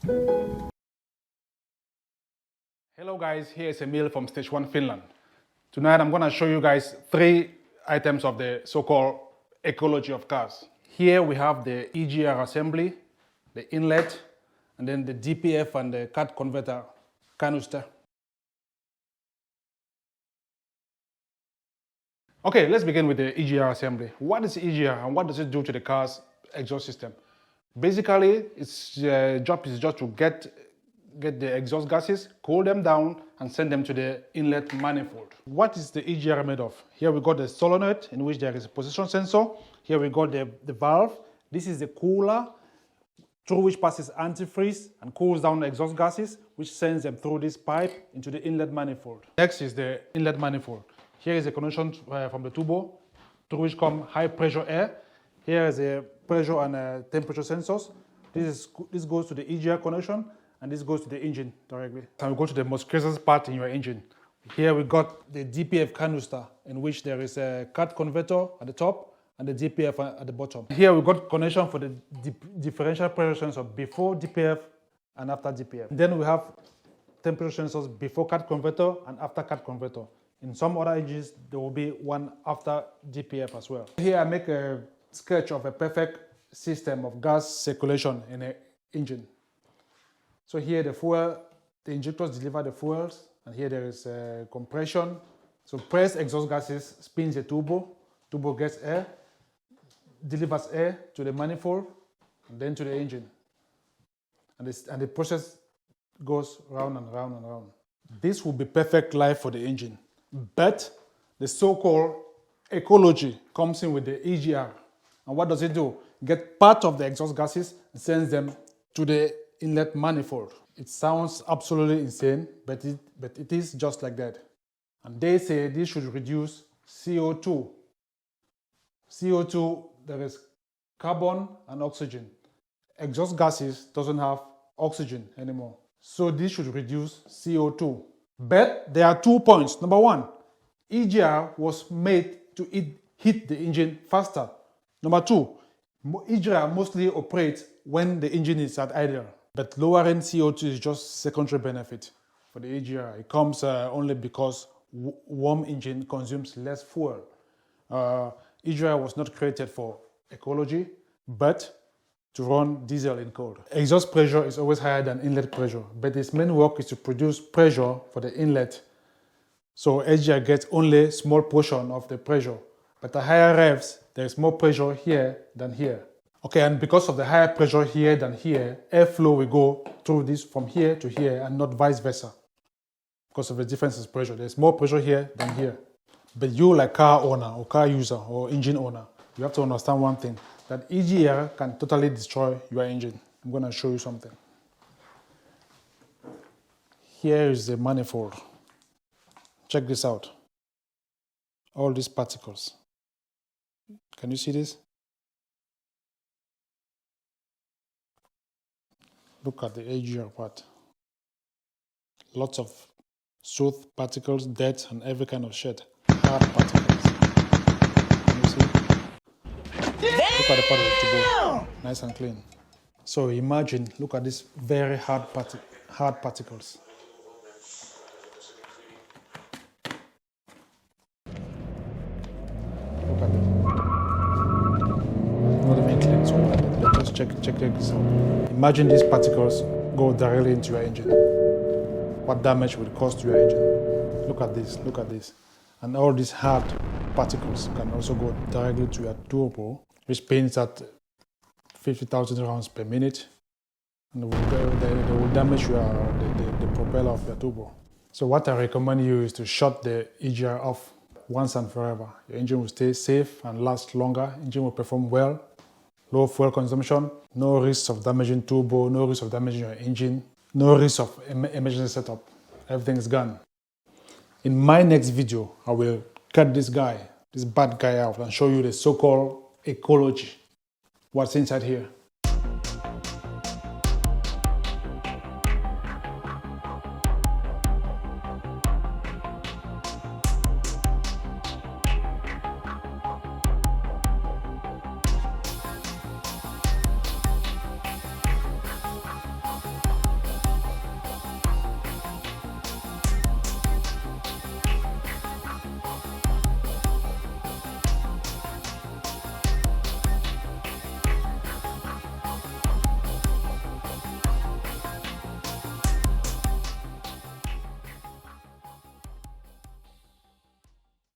Hello guys, here is Emil from Stage 1 Finland. Tonight I'm going to show you guys 3 items of the so-called ecology of cars. Here we have the EGR assembly, the inlet, and then the DPF and the cut converter canister. Okay, let's begin with the EGR assembly. What is EGR and what does it do to the car's exhaust system? Basically, its job is just to get the exhaust gases, cool them down, and send them to the inlet manifold. What is the EGR made of? Here we got the solenoid, in which there is a position sensor. Here we got the valve. This is the cooler, through which passes antifreeze and cools down the exhaust gases, which sends them through this pipe into the inlet manifold. Next is the inlet manifold. Here is a connection from the turbo, through which come high pressure air. Here is a pressure and temperature sensors. This goes to the EGR connection, and this goes to the engine directly. And we go to the most craziest part in your engine. Here we got the DPF canister, in which there is a cut converter at the top and the DPF at the bottom. Here we got connection for the differential pressure sensor before DPF and after DPF. Then we have temperature sensors before cut converter and after cut converter. In some other engines, there will be one after DPF as well. Here I make a sketch of a perfect system of gas circulation in an engine. So here the fuel, the injectors deliver the fuels, and here there is compression. So pressed exhaust gases spins the turbo gets air, delivers air to the manifold, and then to the engine. And the process goes round and round and round. This will be perfect life for the engine. But the so-called ecology comes in with the EGR. And what does it do? Get part of the exhaust gases and sends them to the inlet manifold. It sounds absolutely insane, but it is just like that. And they say this should reduce CO2. CO2, there is carbon and oxygen. Exhaust gases doesn't have oxygen anymore. So this should reduce CO2. But there are 2 points. Number one, EGR was made to heat the engine faster. Number two, EGR mostly operates when the engine is at idle. But lowering CO2 is just secondary benefit for the EGR. It comes only because warm engine consumes less fuel. EGR was not created for ecology, but to run diesel in cold. Exhaust pressure is always higher than inlet pressure, but its main work is to produce pressure for the inlet. So EGR gets only a small portion of the pressure, but at higher revs, there is more pressure here than here. Okay, and because of the higher pressure here than here, airflow will go through this from here to here and not vice versa. Because of the difference in pressure, there's more pressure here than here. But you, like car owner or car user or engine owner, you have to understand one thing, that EGR can totally destroy your engine. I'm going to show you something. Here is the manifold. Check this out. All these particles. Can you see this? Look at the EGR part. Lots of soot particles, dirt, and every kind of shit. Hard particles. Can you see? Look at the part of the turbo. Nice and clean. So imagine, look at these very hard particles. Look at them. Not even clean, so let's just check this out. Imagine these particles go directly into your engine. What damage will it cause to your engine? Look at this. And all these hard particles can also go directly to your turbo, which spins at 50,000 rounds per minute, and they will damage the propeller of your turbo. So what I recommend you is to shut the EGR off once and forever. Your engine will stay safe and last longer. Engine will perform well. Low fuel consumption, no risk of damaging turbo, no risk of damaging your engine, no risk of emergency setup. Everything is gone. In my next video, I will cut this bad guy out and show you the so-called ecology. What's inside here.